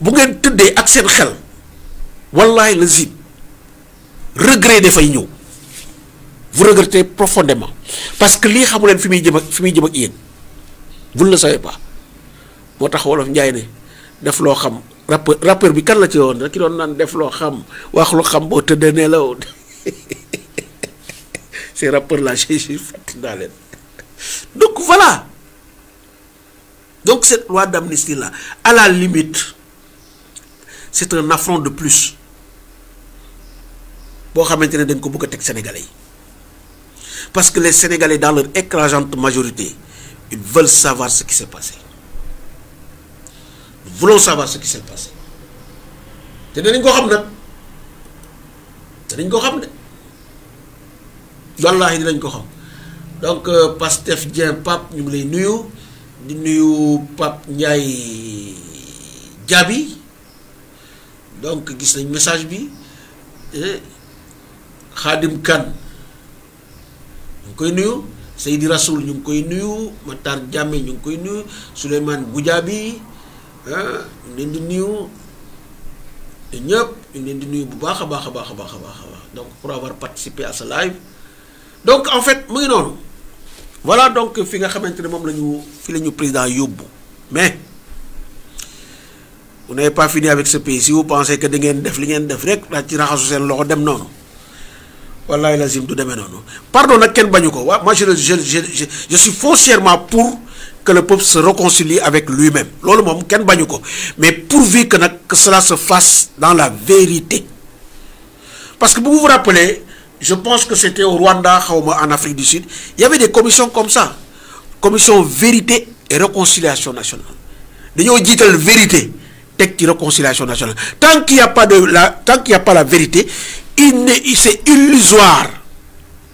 bu ngeen tëddee ak seen xel wallahi la zib regret dafay ñëw vous regrettez profondément parce que lii xamu leen fi muy jëm ak yéen vous ne le savez pas moo tax wolof njaay ne def loo xam rappeur bi kan la ci woon rek ki doon naan def loo xam wax lu xam boo tëddee ne la woon ces rappeurs là j'ai fàttali naa leen donc voilà donc cette loi d'amnistie là à la limite c'est un affront de plus boo xamante ne dañ ko bëgg a teg Sénégalais yi parce que les Sénégalais dans leur écrasante majorité ils veulent savoir ce qui s'est passé nous voulons savoir ce qui s'est passé te danañ ko xam nag danañ ko xam de wallaahi dinañ ko xam donc Pastef Dieng Pape ñu ngi lay nuyu di nuyu Pape Ndiaye Diaby donc gis nañ message bi Khadim Kane ñu ngi koy nuyu Seydi Rasoul ñu ngi koy nuyu Matar Diame ñu ngi koy nuyu Souleymane Goudiaby ñu leen di nuyu ñëpp ñu leen di nuyu bu baax a baax a baax a baax a baax donc pour avoir participé à ce live donc en fait mu ngi noonu voilà donc fi nga xamante ne moom la ñu fi la ñu président yóbbu mais vous n'avez pas fini avec ce pays si vous pensez que da ngeen def li ngeen def rek daa ci raxasu seen loxo dem noonu wallahi lazim du demee noonu pardon nag kenn bañu ko waa moi je suis foncièrement pour que le peuple se réconcilie avec lui-même loolu moom kenn bañu ko mais pourvu que nag que cela se fasse dans la vérité parce que vous vous rappelez je pense que c'était au Rwanda xawma en Afrique du Sud il y avait des commissions comme ça commission vérité et réconciliation nationale dañoo jiital vérité teg ci réconciliation nationale tant qu'il y a pas la vérité c'est illusoire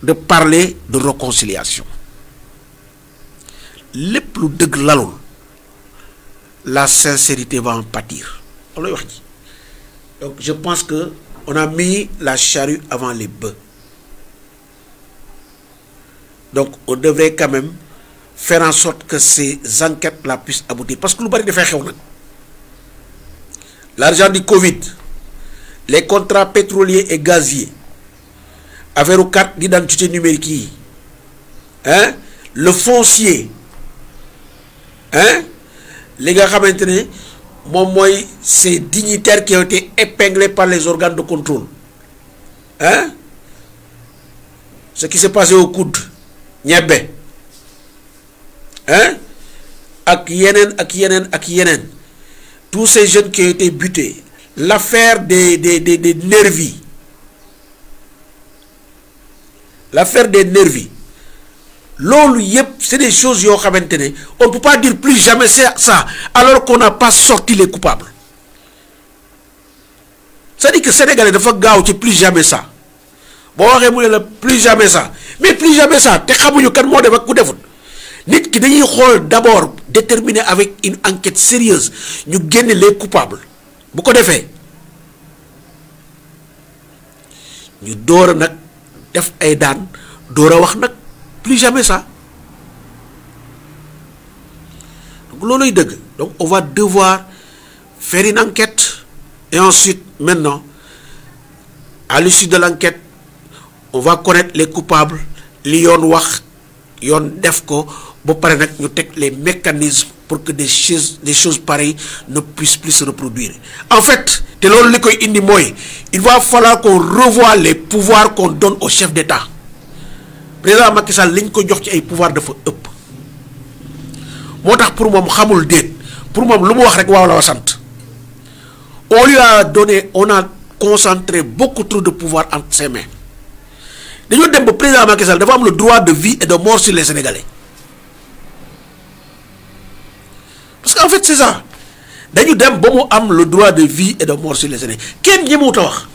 de parler de réconciliation lépp lu dëgg lalul la sincérité va en pâtir loolu wax ji donc je pense que on a mis la charrue avant les bœufs donc on devrait quand même faire en sorte que ces enquêtes là puissent aboutir parce que lu bari dafay xew nag l'argent du Covid les contrats pétroliers et gaziers affaire carte d'identité numérique yi le foncier li nga xamante ne moom mooy ces dignitaires qui ont été épinglés par les organes de contrôle ce qui s'est passé au coude ñebbe ak yeneen tous ces jeunes qui ont été butés l'affaire des nervis loolu yëpp c'est des choses yoo xamante ne on ne peut pas dire plus jamais ça alors qu'on n'a pas sorti les coupables c'est-à-dire que Sénégalais dafa gaaw ci plus jamais ça boo waxee mu ne la plus jamais ça mais plus jamais ça te xamuñu kan moo def ak ku defut nit ki dañuy xool d'abord déterminer avec une enquête sérieuse ñu génne les coupables bu ko defee ñu door a nag def ay daan door a wax nag plus jamais ça donc looluy dëgg donc on va devoir faire une enquête et ensuite maintenant à l'issue de l'enquête on va connaître les coupables li yoon wax yoon def ko ba pare nag ñu teg les mécanismes pour que des choses pareilles ne puissent plus se reproduire en fait te loolu li koy indi mooy il va falloir qu'on revoie les pouvoirs qu'on donne au chef d'État président Macky Sall liñ ko jox ci ay pouvoir dafa ëpp moo tax pour moom xamul déet pour moom lu mu wax rek waaw la wa sant on lui a donné on a concentré beaucoup trop de pouvoir entre ses mains dañoo dem ba président Macky Sall dafa am le droit de vie et de mort sur les Sénégalais parce qu'en fait c'est ça dañu dem ba mu am le droit de vie et de mort sur les Sénégalais kenn ñemewut a wax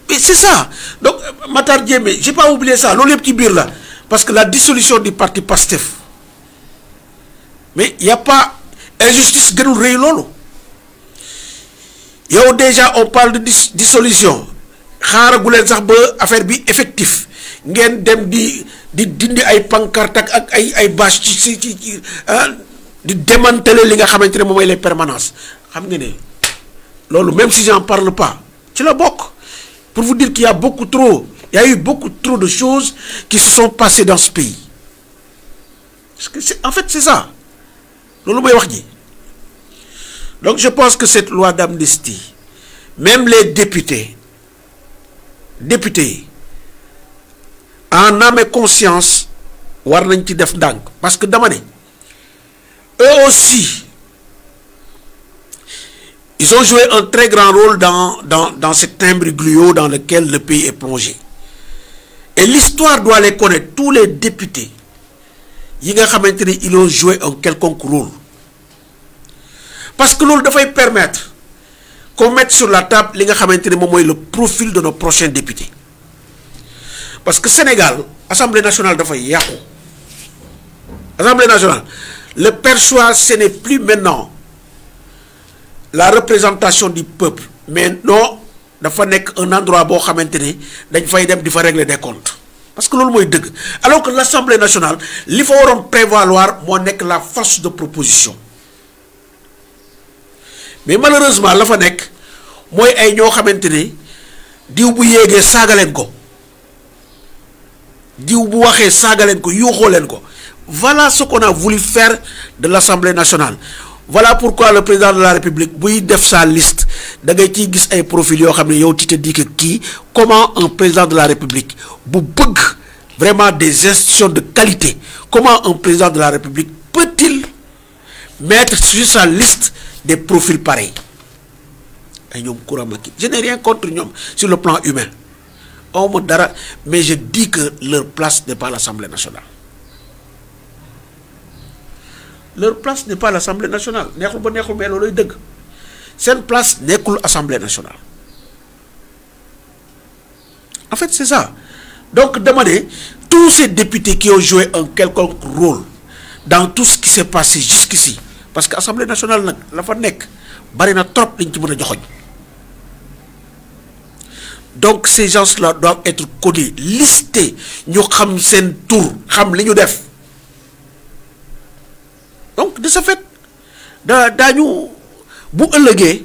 mais c'est ça donc Matar Diémé j'ai pas oublié ça loolu yëpp ci biir la parce que la dissolution du parti Pastef mais il y a pas injustice gënul rëy loolu. yow déjà on parle de dissolution xaaragu leen sax ba affaire bi effectif ngeen dem di dindi ay pancarte ak ay bâche ci di démanteler li nga xamante ne moom mooy les permanences xam nga ne loolu même si j'en parle pas ci la bokk pour vous dire qu'il y a beaucoup trop il y a eu beaucoup trop de choses qui se sont passées dans ce pays parce que en fait c'est ça loolu mooy wax ji. Donc je pense que cette loi d'amnistie, même les députés, en âme et conscience, war nañ ci def ndànk parce que dama ne eux aussi ils ont joué un très grand rôle dans cet imbroglio dans lequel le pays est plongé et l'histoire doit les connaître tous les députés yi nga xamante ne ils ont joué un quelconque rôle. Parce que loolu dafay permettre qu'on mette sur la table li nga xamante ne moom mooy le profil de nos prochains députés parce que Sénégal Assemblée nationale dafay yàqu. Assemblée nationale le perçoit ce n'est plus maintenant la représentation du peuple mais non dafa nekk un endroit boo xamante ne dañ fay dem di fa régler des comptes parce que loolu mooy dëgg alors que l'Assemblée nationale li fa waroon prévaloir moo nekk la force de proposition. Mais malheureusement la fa nekk mooy ay ñoo xamante ne diw bu yéegee saaga leen ko diw bu waxee saaga leen ko yuuxoo leen ko voilà ce qu'on a voulu faire de l'Assemblée nationale voilà pourquoi le président de la République buy def sa liste da ngay ciy gis ay profils yoo xam ne yow tu te dis que kii comment un président de la République bu bëgg vraiment des institutions de qualité comment un président de la République peut-il mettre sur sa liste des profils pareils ay ñoom Kouramaki je n'ai rien contre ñoom sur le plan humain awma dara mais je dis que leur place n'est pas l'Assemblée nationale leur place n'est pas l'Assemblée nationale neexul ba neexul mais looluy dëgg seen place nekkul Assemblée nationale en fait c'est ça donc dama ne tous ces députés qui ont joué un quelconque rôle dans tout ce qui s'est passé jusqu'ici parce que Assemblée nationale nag la fa nekk bari na trop liñ ci mën a joxoñ donc ces gens-là doivent être connus listés ñu xam seen tur xam li ñu def donc de ce fait daañu bu ëllëgee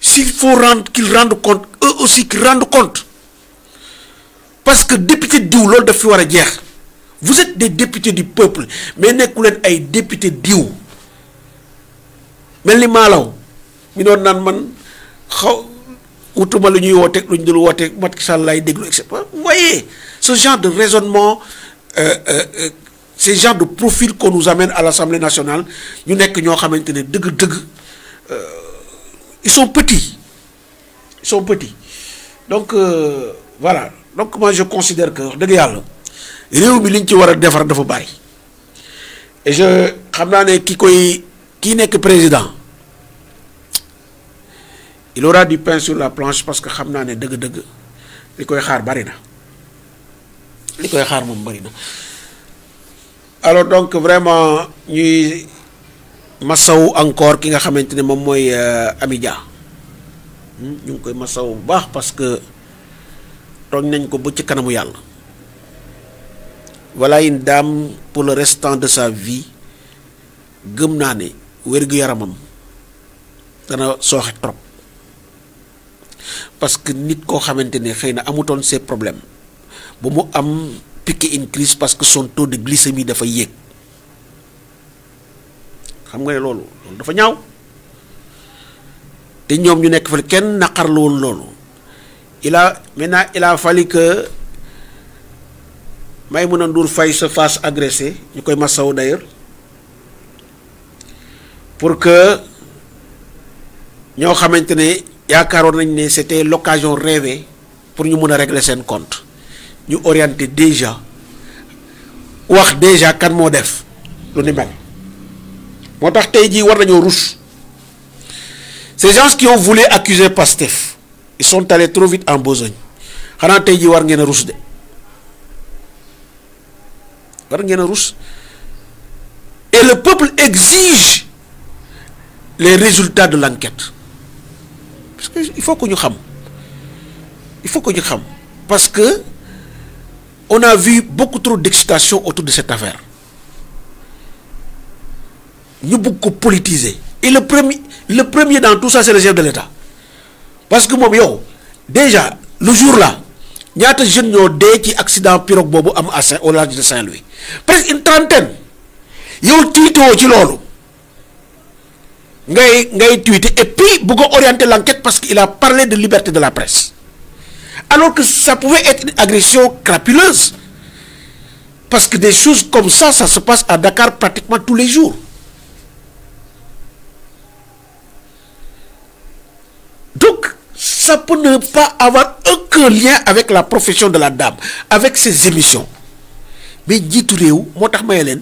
s'il faut qu'ils rendent compte eux aussi qu'ils rendent compte parce que député diw loolu daf fi war a jeex vous êtes des députés du peuple mais nekku leen ay député diw mel ni maalaw mi doon naan man xaw wutuma lu ñuy woote lu ñu dul woote Macky Sall lay déglu et cetera vous voyez ce genre de raisonnement ces genres de profil qu'on nous amène à l'Assemblée nationale ñu nekk ñoo xamante ne dëgg-dëgg ils sont petits donc voilà donc moi je considère que wax dëgg yàlla réew mi liñ ci war a defar dafa bari et je xam naa ne kii nekk président il aura du pain sur la planche parce que xam naa ne dëgg-dëgg li koy xaar bari na moom bari na alors donc vraiment ñuy masawu encore ki nga xamante ne moom mooy Amy Dia ñu ngi koy masawu bu baax parce que tooñ nañ ko ba ci kanamu yàlla voilà une dame pour le restant de sa vie gëm naa ne wér-gu-yaramam dana sooxe trop parce que nit koo xamante ne xëy na amutoon ces problèmes bu mu am piqué une crise parce que son taux de glycémie dafa yéeg xam nga ne loolu dafa ñaaw te ñoom ñu nekk fa kenn naqarluwul loolu il a fallu que Maïmouna Ndour Faye se fasse agresser ñu koy massawu d'ailleurs pour que ñoo xamante ne yaakaaroon nañ ne c'était l'occasion rêvée pour ñu mën a régler seen compte ñu orienté déjà wax déjà kan moo def lu ni mel moo tax tey jii war nañoo rus ces gens qui ont voulu accuser Pastef ils sont allés trop vite en besogne xanaa tey jii war ngeen a rus de war ngeen a rus Et le peuple exige les résultats de l'enquête. Parce que il faut que nous sachions. Il faut que nous sachions. Parce que on a vu beaucoup trop d'excitation autour de cette affaire. Nous beaucoup politiser. Et le premier dans tout ça, c'est le chef de l'État. Parce que moi, déjà, le jour-là, il y a des jeunes qui ont des accidents pirogue bobo au large de Saint-Louis. Presque une trentaine. Ils ont tweeté au Chilolo. Ngay tweeté. Et puis, ils ont orienté l'enquête parce qu'il a parlé de liberté de la presse. Alors que ça pouvait être une agression crapuleuse. Parce que des choses comme ça se passe à Dakar pratiquement tous les jours. Donc, ça peut ne pas avoir aucun lien avec la profession de la dame, avec ses émissions. Mais jiitu réew moo tax maye leen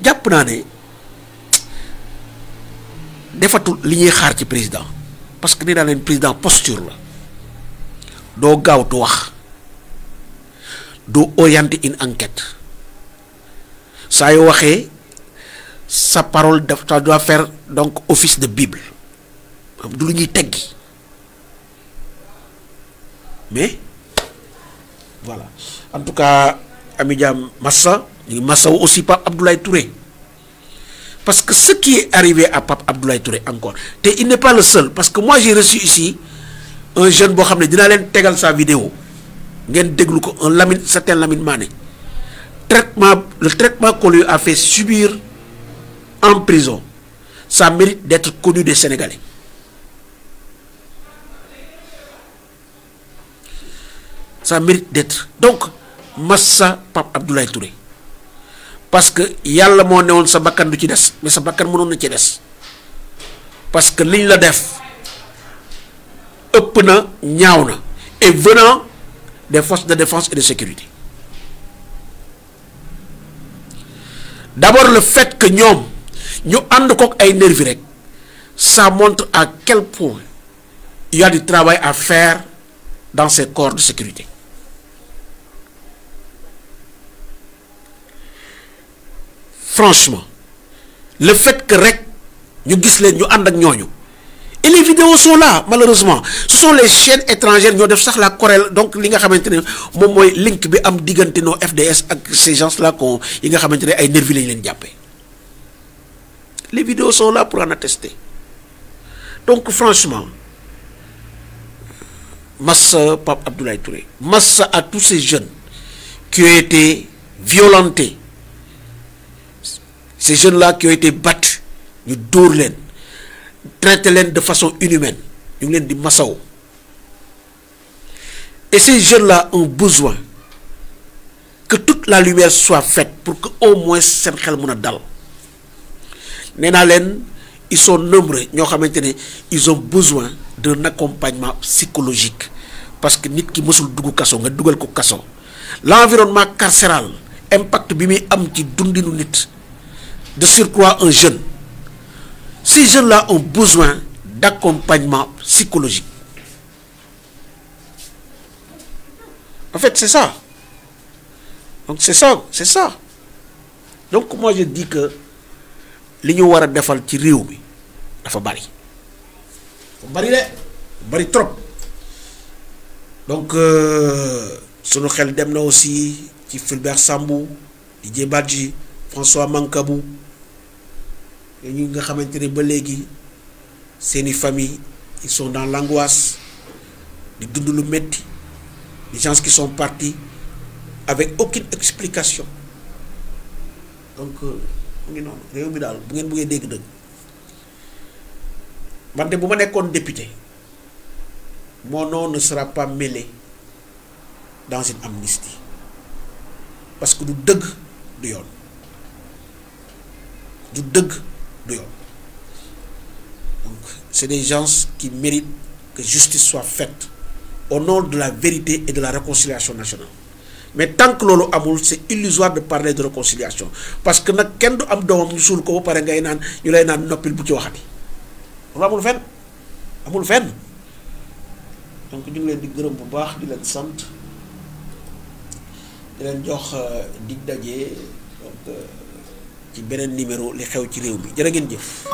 jàpp naa ne defatul li ñuy xaar ci président parce que nee naa leen président posture la doo gaawtu wax doo orienter une enquête saa yoo waxee sa parole ça doit faire donc office de Bible du lu ñuy teggi. Mais voilà. En tout cas, Amidiam Massa, Massa aussi Pape Abdoulaye Touré. Parce que ce qui est arrivé à Pape Abdoulaye Touré encore, il n'est pas le seul. Parce que moi j'ai reçu ici un jeune Bohamne, il a tégal sa vidéo. Un certain Lamine Mané. Le traitement qu'on lui a fait subir en prison, ça mérite d'être connu des Sénégalais. Ça mérite d'être. Donc, Massa Pape Abdoulaye Touré. Parce que yalla mo néwon sa bakkan du ci dess, mais sa bakkan mënon na ci dess. Parce que liñ la def ëpp na ñaaw na et venant des forces de défense et de sécurité. D'abord le fait que ñom ñu and ko ay nervi rek, ça montre à quel point il y a du travail à faire dans ces corps de sécurité. Franchement, le fait que rek ñu gis leen ñu and ak ñooñu et les vidéos sont là malheureusement ce sont les chaînes étrangères ñoo def sax la corrèle donc li nga xamantene mom moy link bi am diggante no FDS ak ces gens là qu'on yi nga xamantene ay nervis lañ leen jappé. Les vidéos sont là pour en attester. Donc franchement, Massa Pape Abdoulaye Touré, Massa à tous ces jeunes qui ont été violentés. Ces jeunes-là qui ont été battus, nous dorment, traitent de façon inhumaine, nous les dit massao. Et ces jeunes-là ont besoin que toute la lumière soit faite pour que au moins sen xel mëna dal. Néna len ils sont nombreux, ils ont besoin d'un accompagnement psychologique parce que nit ki mësul duggu kasso nga duggal ko kasso. L'environnement carcéral, impact bi mi am ci dundinu nit. De surcroît un jeune. Ces jeunes-là ont besoin d'accompagnement psychologique. En fait, c'est ça. Donc c'est ça. Donc moi je dis que li ñu wara défal ci réew mi dafa bari. Bari trop. Donc sunu xel dem na aussi ci Fulbert Sambou, Didier Badji, François Mankabou. Ñi nga xamantene ba légui seeni famille ils sont dans l'angoisse di dund lu metti, des gens qui sont partis avec aucune explication. Donc ngi non réew mi dal bu ngeen bëggé dégg dëgg man de bu ma nekkoon député mon nom ne sera pas mêlé dans une amnistie parce que du dëgg du yoon du dëgg du yoon. Donc c'est des gens qui méritent que justice soit faite au nom de la vérité et de la réconciliation nationale. Mais tant que lolo amul, c'est illusoire de parler de réconciliation parce que nak kenn du am doomam ñu sul ko ba paré ngay naan ñu lay naan noppil bu ci waxati amul fenn. Donc ñu ngi leen di gërëm bu baax di leen sant di leen jox dig dajé donc ci beneen numéro li xew ci réew mi jërë ngeen jëf.